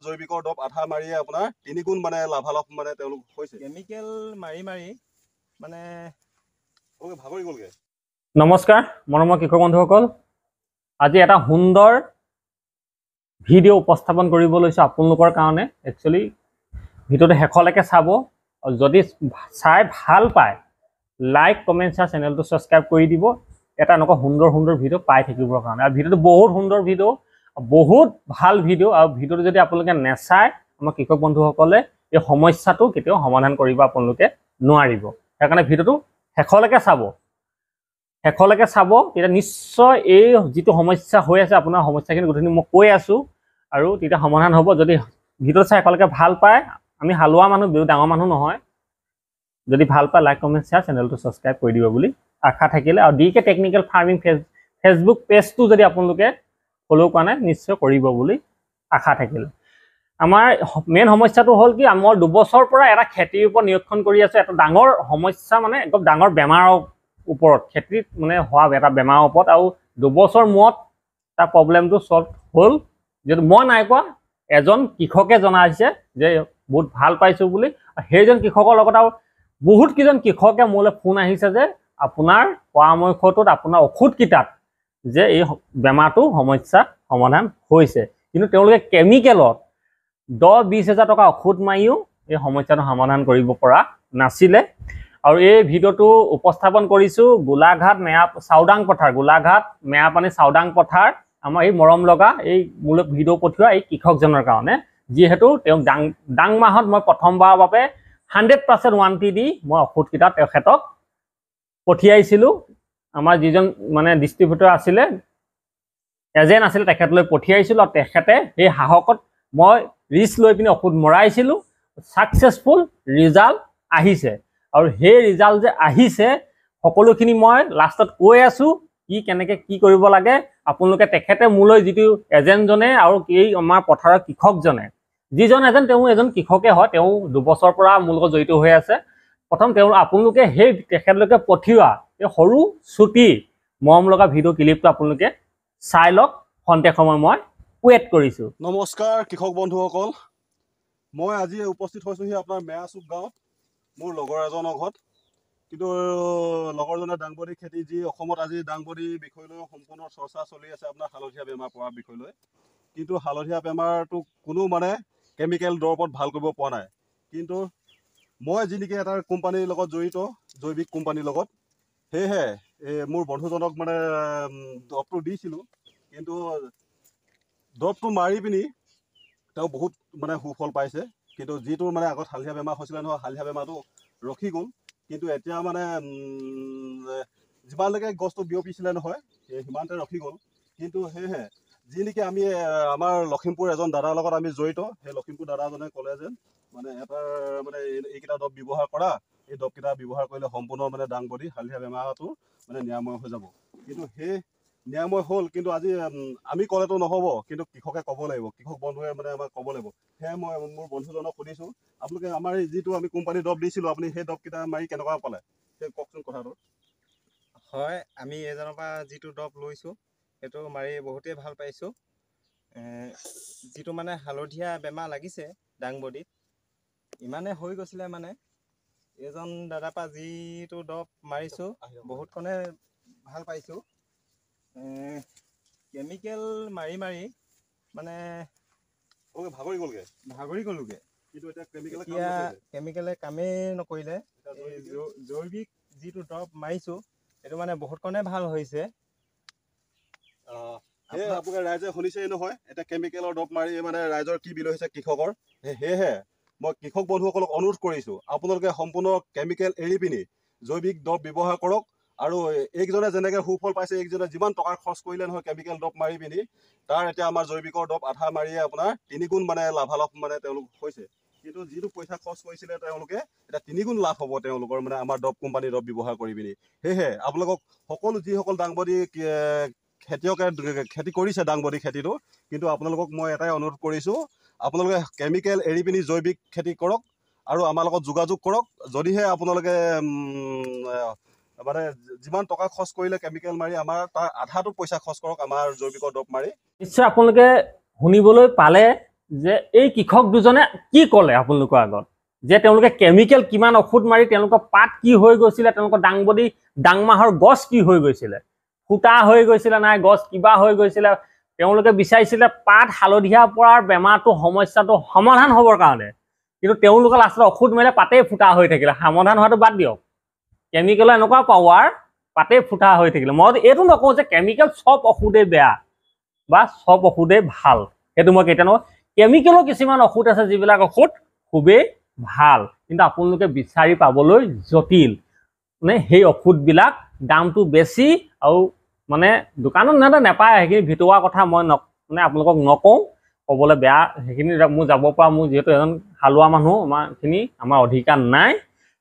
জৈৱিকৰ দৰৱ আধা মাৰিয়ে আপোনাৰ 3 গুণ মানে লাভালাভ মানে তেওঁলোক হৈছে। কেমিকেল মাৰি মানে ভাগৰি গ'লগে। নমস্কাৰ মৰমৰ কৃষক বন্ধুসকল, আজি এটা সুন্দৰ ভিডিঅ' উপস্থাপন কৰিব লৈছোঁ আপোনালোকৰ কাৰণে। একচুৱেলি ভিডিঅ'টো শেষলৈকে চাব, যদি চাই ভাল পায় লাইক কমেণ্ট শ্বেয়াৰ চেনেলটো ছাবস্ক্ৰাইব কৰি দিব, এটা এনেকুৱা সুন্দৰ সুন্দৰ ভিডিঅ' পাই থাকিবৰ কাৰণে। আৰু ভিডিঅ'টো বহুত সুন্দৰ ভিডিঅ', বহুত ভাল ভিডিঅ'। আৰু ভিডিঅ'টো যদি আপোনালোকে নেচায়, আমাৰ কৃষক বন্ধুসকলে এই সমস্যাটো কেতিয়াও সমাধান কৰিব আপোনালোকে নোৱাৰিব। সেইকাৰণে ভিডিঅ'টো শেষলৈকে চাব, তেতিয়া নিশ্চয় এই যিটো সমস্যা হৈ আছে আপোনাৰ সমস্যাখিনি গোটেইখিনি মই কৈ আছোঁ আৰু তেতিয়া সমাধান হ'ব। যদি ভিডিঅ' চাই শেষলৈকে ভাল পায়, আমি হালোৱা মানুহ, ডাঙৰ মানুহ নহয়, যদি ভাল পায় লাইক কমেণ্ট শ্বেয়াৰ চেনেলটো ছাবস্ক্ৰাইব কৰি দিব বুলি আশা থাকিলে। আৰু DK টেকনিকেল ফাৰ্মিং ফেচবুক পেজটো যদি আপোনালোকে ফ'ল' কৰা নাই নিশ্চয় কৰিব বুলি আশা থাকিলে। আমাৰ মেইন সমস্যাটো হ'ল কি, মই 2 বছৰৰ পৰা এটা খেতিৰ ওপৰত নিৰীক্ষণ কৰি আছোঁ। এটা ডাঙৰ সমস্যা মানে একদম ডাঙৰ বেমাৰৰ ওপৰত, খেতিত মানে হোৱা এটা বেমাৰৰ ওপৰত। আৰু 2 বছৰ মূৰত তাৰ প্ৰব্লেমটো ছল্ভ হ'ল, যিহেতু মই নাই কোৱা, এজন কৃষকে জনাইছে যে বহুত ভাল পাইছোঁ বুলি। সেইজন কৃষকৰ লগত আৰু বহুত কেইজন কৃষকে মোলৈ ফোন আহিছে যে আপোনাৰ পৰামৰ্শটোত, আপোনাৰ ঔষধকেইটাত যে এই বেমাৰটো সমস্যা সমাধান হৈছে, কিন্তু তেওঁলোকে কেমিকেলত 10-20 হাজাৰ টকা ঔষধ মাৰিও এই সমস্যাটো সমাধান কৰিব পৰা নাছিলে। আৰু এই ভিডিঅ'টো উপস্থাপন কৰিছোঁ গোলাঘাট চাউদাং পথাৰ, গোলাঘাট মেৰাপানী চাউদাং পথাৰ, আমাৰ এই মৰম লগা এই মোলৈ ভিডিঅ' পঠিওৱা এই কৃষকজনৰ কাৰণে। যিহেতু তেওঁ ডাং মাহত মই প্ৰথমবাৰৰ বাবে 100% ৱাৰেণ্টি দি মই ঔষধকেইটা তেখেতক পঠিয়াইছিলোঁ। আমাৰ যিজন মানে ডিষ্ট্ৰিবিউটৰ আছিলে, এজেণ্ট আছিলে, তেখেতলৈ পঠিয়াইছিলোঁ। আৰু তেখেতে সেই সাহসত মই ৰিস্ক লৈ পিনি ঔষধ মৰাইছিলোঁ, ছাকচেছফুল ৰিজাল্ট আহিছে। আৰু সেই ৰিজাল্ট যে আহিছে সকলোখিনি মই লাষ্টত কৈ আছোঁ, কেনেকৈ কি কৰিব লাগে। আপোনালোকে তেখেতে মোলৈ যিটো এজেণ্টজনে আৰু এই আমাৰ পথাৰৰ কৃষকজনে, যিজন এজেণ্ট তেওঁ এজন কৃষকে হয়, তেওঁ 2 বছৰৰ পৰা মোৰ লগত জড়িত হৈ আছে। প্ৰথম আপোনালোকে সেই তেখেতলোকে পঠিওৱা এই সৰু চুটি মৰম লগা ভিডিঅ' ক্লিপটো আপোনালোকে চাই লওক। খন্তেক সময় মই ৱেইট কৰিছোঁ। নমস্কাৰ কৃষক বন্ধুসকল, মই আজি উপস্থিত হৈছোঁহি আপোনাৰ মেৰাচুক গাঁৱত মোৰ লগৰ এজনৰ ঘৰত। কিন্তু লগৰজনে দাংবডি খেতি, যি অসমত আজি দাংবডি বিষয় লৈ সম্পূৰ্ণ চৰ্চা চলি আছে আপোনাৰ হালধীয়া বেমাৰ পৰাৰ বিষয় লৈ। কিন্তু হালধীয়া বেমাৰটো কোনো মানে কেমিকেল দৰৱত ভাল কৰিব পৰা নাই। কিন্তু মই যি নেকি এটা কোম্পানীৰ লগত জড়িত, জৈৱিক কোম্পানীৰ লগত, সেয়েহে মোৰ বন্ধুজনক মানে দৰৱটো দিছিলোঁ। কিন্তু দৰৱটো মাৰি পিনি তেওঁ বহুত মানে সুফল পাইছে। কিন্তু যিটো মানে আগত হালধীয়া বেমাৰ হৈছিলে নহয়, হালধীয়া বেমাৰটো ৰখি গ'ল। কিন্তু এতিয়া মানে যিমানলৈকে গছটো বিয়পিছিলে নহয়, সিমানতে ৰখি গ'ল। কিন্তু সেয়েহে যি নেকি আমি আমাৰ লখিমপুৰ এজন দাদাৰ লগত আমি জড়িত, সেই লখিমপুৰ দাদাজনে ক'লে যে মানে এটা মানে এইকেইটা দৰৱ ব্যৱহাৰ কৰা, এই দৰৱকেইটা ব্যৱহাৰ কৰিলে সম্পূৰ্ণ মানে দাংবডি হালধীয়া বেমাৰটো মানে নিৰাময় হৈ যাব। কিন্তু সেই নিৰাময় হ'ল, কিন্তু আজি আমি ক'লেতো নহ'ব, কিন্তু কৃষকে ক'ব লাগিব, কৃষক বন্ধুৱে মানে আমাক ক'ব লাগিব। সেয়ে মই মোৰ বন্ধুজনক সুধিছোঁ, আপোনালোকে আমাৰ যিটো আমি কোম্পানীৰ দৰৱ দিছিলোঁ, আপুনি সেই দৰৱকেইটা মাৰি কেনেকুৱা পালে, সেই কওকচোন কথাটো। হয়, আমি এজনৰ পৰা যিটো দৰৱ লৈছোঁ সেইটো মাৰি বহুতেই ভাল পাইছোঁ। যিটো মানে হালধীয়া বেমাৰ লাগিছে দাংবডিত, ইমানে হৈ গৈছিলে মানে এজন দাদাৰ পৰা যিটো দৰৱ মাৰিছোঁ বহুতকণে ভাল পাইছোঁ। কেমিকেল মাৰি মানে ভাগৰি গ'লোগে। কিন্তু এতিয়া কেমিকেলে কামেই নকৰিলে। জৈৱিক যিটো দৰৱ মাৰিছোঁ সেইটো মানে বহুতকণে ভাল হৈছে। আপোনালোকে ৰাইজে শুনিছেই নহয়, এতিয়া কেমিকেলৰ দৰৱ মাৰি মানে ৰাইজৰ কি বিল হৈছে কৃষকৰ। সেয়েহে মই কৃষক বন্ধুসকলক অনুৰোধ কৰিছোঁ, আপোনালোকে সম্পূৰ্ণ কেমিকেল এৰি পিনি জৈৱিক দৰৱ ব্যৱহাৰ কৰক। আৰু এইকেইজনে যেনেকৈ সুফল পাইছে, এইকেইজনে যিমান টকা খৰচ কৰিলে নহয় কেমিকেল দৰৱ মাৰি পিনি, তাৰ এতিয়া আমাৰ জৈৱিকৰ দৰৱ আধা মাৰিয়ে আপোনাৰ 3 গুণ মানে লাভালাভ মানে তেওঁলোক হৈছে। কিন্তু যিটো পইচা খৰচ কৰিছিলে তেওঁলোকে, এতিয়া 3 গুণ লাভ হ'ব তেওঁলোকৰ মানে আমাৰ দৰৱ কোম্পানীৰ দৰৱ ব্যৱহাৰ কৰি পিনি। সেয়েহে আপোনালোকক সকলো যিসকল দাংবডি খেতিয়কে খেতি কৰিছে দাংবডি খেতিটো, কিন্তু আপোনালোকক মই এটাই অনুৰোধ কৰিছোঁ, আপোনালোকে কেমিকেল এৰি পিনি জৈৱিক খেতি কৰক আৰু আমাৰ লগত যোগাযোগ কৰক। যদিহে আপোনালোকে মানে যিমান টকা খৰচ কৰিলে কেমিকেল মাৰি, আমাৰ তাৰ আধাটো পইচা খৰচ কৰক আমাৰ জৈৱিকৰ দৰৱ মাৰি। নিশ্চয় আপোনালোকে শুনিবলৈ পালে যে এই কৃষক দুজনে কি ক'লে আপোনালোকৰ আগত, যে তেওঁলোকে কেমিকেল কিমান ঔষধ মাৰি তেওঁলোকৰ পাত কি হৈ গৈছিলে, তেওঁলোকৰ দাংবডি ডাংমাহৰ গছ কি হৈ গৈছিলে, ফুটা হৈ গৈছিলে নাই, গছ কিবা হৈ গৈছিলে, তেওঁলোকে বিচাৰিছিলে পাত হালধীয়া পৰাৰ বেমাৰটো সমস্যাটো সমাধান হ'বৰ কাৰণে, কিন্তু তেওঁলোকে লাষ্টত ঔষধ মাৰিলে পাতেই ফুটা হৈ থাকিলে। সমাধান হোৱাটো বাদ দিয়ক, কেমিকেলৰ এনেকুৱা পাৱাৰ, পাতেই ফুটা হৈ থাকিলে। মই এইটো নকওঁ যে কেমিকেল চব ঔষধেই বেয়া বা চব ঔষধেই ভাল, সেইটো মই কেতিয়া নকওঁ। কেমিকেলৰ কিছুমান ঔষধ আছে যিবিলাক ঔষধ খুবেই ভাল, কিন্তু আপোনালোকে বিচাৰি পাবলৈ জটিল, মানে সেই ঔষধবিলাক দামটো বেছি আৰু মানে দোকানত নাপায়। সেইখিনি ভিতৰুৱা কথা মই মানে আপোনালোকক নকওঁ, ক'বলৈ বেয়া, সেইখিনি মোৰ যাব পৰা, মোৰ যিহেতু এজন হালোৱা মানুহ, আমাৰ অধিকাৰ নাই।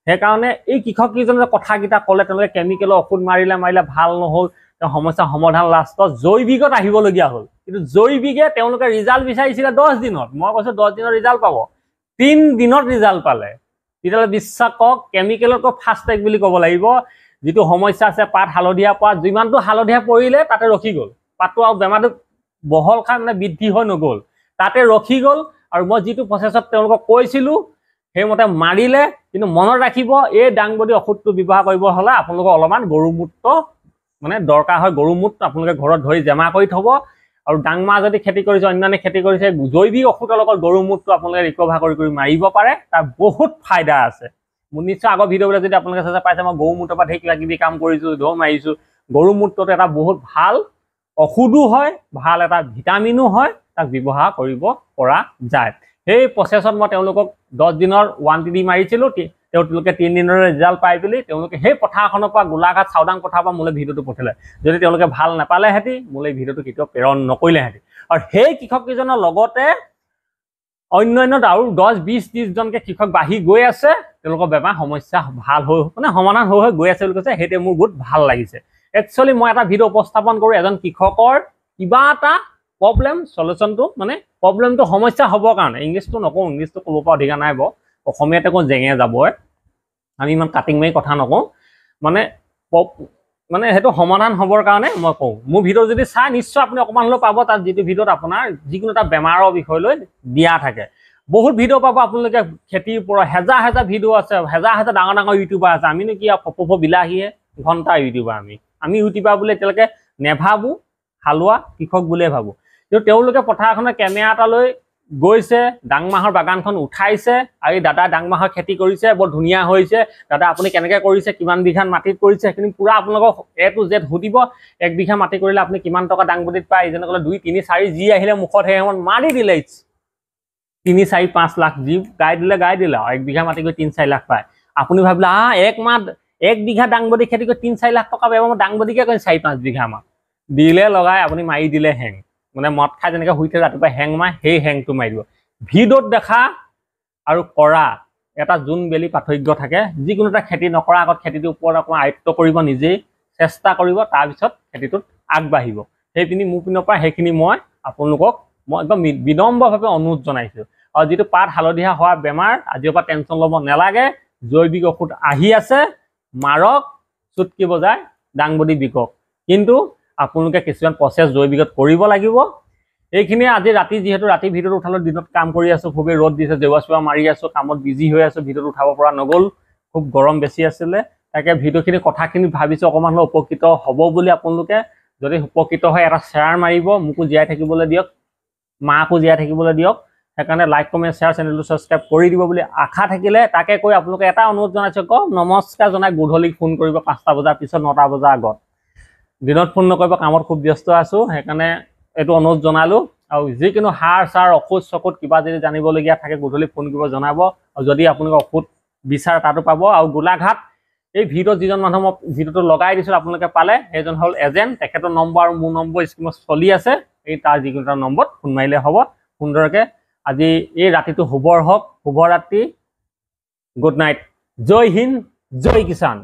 সেইকাৰণে এই কৃষককেইজনে কথাকেইটা ক'লে, তেওঁলোকে কেমিকেলৰ ঔষধ মাৰিলে ভাল নহ'ল, তেওঁ সমস্যা সমাধান লাষ্টত জৈৱিকত আহিবলগীয়া হ'ল। কিন্তু জৈৱিকে তেওঁলোকে ৰিজাল্ট বিচাৰিছিলে 10 দিনত, মই কৈছোঁ 10 দিনত ৰিজাল্ট পাব, 3 দিনত ৰিজাল্ট পালে। তেতিয়াহ'লে বিশ্বাস কৰক, কেমিকেলতকৈ ফাষ্ট ট্ৰেক বুলি ক'ব লাগিব। যিটো সমস্যা আছে পাত হালধীয়া পৰা, যিমানটো হালধীয়া পৰিলে তাতে ৰখি গ'ল, পাতটো আৰু বেমাৰটো বহল খাই মানে বৃদ্ধি হৈ নগ'ল, তাতে ৰখি গ'ল। আৰু মই যিটো প্ৰচেছত তেওঁলোকক কৈছিলোঁ সেইমতে মাৰিলে। কিন্তু মনত ৰাখিব, এই দাংবডি ঔষধটো ব্যৱহাৰ কৰিব হ'লে আপোনালোকক অলপমান গৰুমূত্ৰ মানে দৰকাৰ হয়। গৰুমূত্ৰ আপোনালোকে ঘৰত ধৰি জমা কৰি থ'ব। আৰু ডাংমাহ যদি খেতি কৰিছে, অন্যান্য খেতি কৰিছে, জৈৱিক ঔষধৰ লগত গৰুমূত্ৰ আপোনালোকে ৰিকভাৰ কৰি মাৰিব পাৰে, তাৰ বহুত ফাইদা আছে। মোৰ নিশ্চয় আগৰ ভিডিঅ'বিলাক যদি আপোনালোকে চাই পাইছে, মই গৰুমূত্ৰৰ পৰা ঢেৰ কিবা কিবি কাম কৰিছোঁ, ঢৌ মাৰিছোঁ। গৰুমূত্ৰটো এটা বহুত ভাল ঔষধো হয়, ভাল এটা ভিটামিনো হয়, তাক ব্যৱহাৰ কৰিব পৰা যায়। সেই প্ৰচেছত মই তেওঁলোকক 10 দিনৰ 1TD মাৰিছিলোঁ, তেওঁলোকে 3 দিনৰ ৰিজাল্ট পাই পেলি তেওঁলোকে সেই পথাৰখনৰ পৰা, গোলাঘাট চাওদাং পথাৰৰ পৰা মোলৈ ভিডিঅ'টো পঠিয়ালে। যদি তেওঁলোকে ভাল নাপালেহেঁতি, মোলৈ ভিডিঅ'টো কেতিয়াও প্ৰেৰণ নকৰিলেহেঁতি। আৰু সেই কৃষককেইজনৰ লগতে অন্যান্য আৰু 10-20-30 জনকে কৃষক বাঢ়ি গৈ আছে, তেওঁলোকৰ বেমাৰ সমস্যা ভাল হৈ মানে সমাধান হৈ গৈ আছে বুলি কৈছে। সেইটোৱে মোৰ বহুত ভাল লাগিছে। একচুৱেলি মই এটা ভিডিঅ' উপস্থাপন কৰোঁ, এজন কৃষকৰ কিবা এটা প্ৰব্লেম চলিউশ্যনটো, মানে প্ৰব্লেমটো সমস্যা হ'বৰ কাৰণে, ইংলিছটো নকওঁ, ইংলিছটো ক'ব পৰা অধিকাৰ নাই বাৰু, অসমীয়াতে কওঁ জেঙে যাবই, আমি ইমান কাটিং মাৰি কথা নকওঁ, মানে সেইটো সমাধান হ'বৰ কাৰণে মই কওঁ। মোৰ ভিডিঅ' যদি চাই নিশ্চয় আপুনি অকণমান হ'লেও পাব, তাত যিটো ভিডিঅ'ত আপোনাৰ যিকোনো এটা বেমাৰৰ বিষয় লৈ দিয়া থাকে। বহুত ভিডিঅ' পাব আপোনালোকে খেতিৰ পৰা, হেজাৰ ভিডিঅ' আছে, হেজাৰ ডাঙৰ ইউটিউবাৰ আছে। আমিনো কি ফপফ বিলাহীহে ঘণ্টা ইউটিউবাৰ, আমি ইউটিউবাৰ বুলি এতিয়ালৈকে নেভাবোঁ, হালোৱা কৃষক বুলিয়ে ভাবোঁ। কিন্তু তেওঁলোকে পথাৰখনে কেমেৰা এটা লৈ গৈছে, ডাংমাহৰ বাগানখন উঠাইছে, আৰু এই দাদা ডাংমাহৰ খেতি কৰিছে, বৰ ধুনীয়া হৈছে। দাদা আপুনি কেনেকৈ কৰিছে, কিমান বিঘাত মাটিত কৰিছে, সেইখিনি পূৰা আপোনালোকক A to Z সুধিব। 1 বিঘা মাটি কৰিলে আপুনি কিমান টকা দাংবডিত পায়, ইজনে ক'লে 2, 3, 4 যি আহিলে মুখত সেই সময়ত মাৰি দিলে, 3, 4, 5 লাখ যি গাই দিলে আৰু 1 বিঘা মাটি কৰি 3-4 লাখ পায়। আপুনি ভাবিলে 1 বিঘা দাংবডি খেতি কৰি 3-4 লাখ টকা পাব, মই দাংবডিকে কৰিম 4-5 বিঘা মান দিলে লগাই, আপুনি মাৰি দিলে হেং, মানে মদ খাই যেনেকৈ শুই থাকে ৰাতিপুৱা হেং মাৰে, সেই হেংটো মাৰি দিব। ভিডিঅ'ত দেখা আৰু কৰা এটা জোন বেলি পাৰ্থক্য থাকে। যিকোনো এটা খেতি নকৰাৰ আগত খেতিটোৰ ওপৰত অকণমান আয়ত্ব কৰিব, নিজেই চেষ্টা কৰিব, তাৰপিছত খেতিটোত আগবাঢ়িব। সেইখিনি মোৰ পিনৰ পৰা সেইখিনি মই আপোনালোকক একদম বিনম্ৰভাৱে অনুৰোধ জনাইছোঁ। আৰু যিটো পাত হালধীয়া হোৱা বেমাৰ, আজিৰ পৰা টেনশ্যন ল'ব নালাগে, জৈৱিক ঔষধ আহি আছে, মাৰক, চুটকি বজাই দাংবডি বিকক। কিন্তু আপোনালোকে কিছুমান প্ৰচেছ জৈৱিকত কৰিব লাগিব। এইখিনিয়ে আজি ৰাতি, যিহেতু ৰাতি ভিডিঅ'টো উঠালোঁ, দিনত কাম কৰি আছোঁ, খুবেই ৰ'দ দিছে, জেওৰা চেওৰা মাৰি আছোঁ, কামত বিজি হৈ আছোঁ, ভিডিঅ'টো উঠাব পৰা নগ'ল, খুব গৰম বেছি আছিলে। তাকে ভিডিঅ'খিনি কথাখিনি ভাবিছোঁ অকণমান হ'লেও উপকৃত হ'ব বুলি। আপোনালোকে যদি উপকৃত হয় এটা শ্বেয়াৰ মাৰিব, মোকো জীয়াই থাকিবলৈ দিয়ক, মাকো জীয়াই থাকিবলৈ দিয়ক। সেইকাৰণে লাইক, কমেণ্ট, শ্বেয়াৰ, চেনেলটো ছাবস্ক্ৰাইব কৰি দিব বুলি আশা থাকিলে। তাকে কৈ আপোনালোকে এটা অনুৰোধ জনাইছোঁ, নমস্কাৰ জনাই গধূলি ফোন কৰিব 5টা বজাৰ পিছত, 9টা বজাৰ আগত। দিনত ফোন নকৰিব, কামত খুব ব্যস্ত আছোঁ, সেইকাৰণে এইটো অনুৰোধ জনালোঁ। আৰু যিকোনো সাৰ চাৰ, ঔষধ কিবা যদি জানিবলগীয়া থাকে, গধূলি ফোন কৰিব জনাব। আৰু যদি আপোনালোকে ঔষধ বিচাৰে তাতো পাব। আৰু গোলাঘাট এই ভিডিঅ'ত যিজন মানুহ মই ভিডিঅ'টো লগাই দিছিলোঁ আপোনালোকে পালে, সেইজন হ'ল এজেণ্ট। তেখেতৰ নম্বৰ আৰু মোৰ নম্বৰ স্ক্ৰীনত চলি আছে, এই তাৰ যিকোনো এটা নম্বৰত ফোন মাৰিলে হ'ব। সুন্দৰকৈ আজি এই ৰাতিটো শুভৰ হওক, শুভৰাত্ৰি, গুড নাইট, জয় হিন্দ, জয় কিষাণ।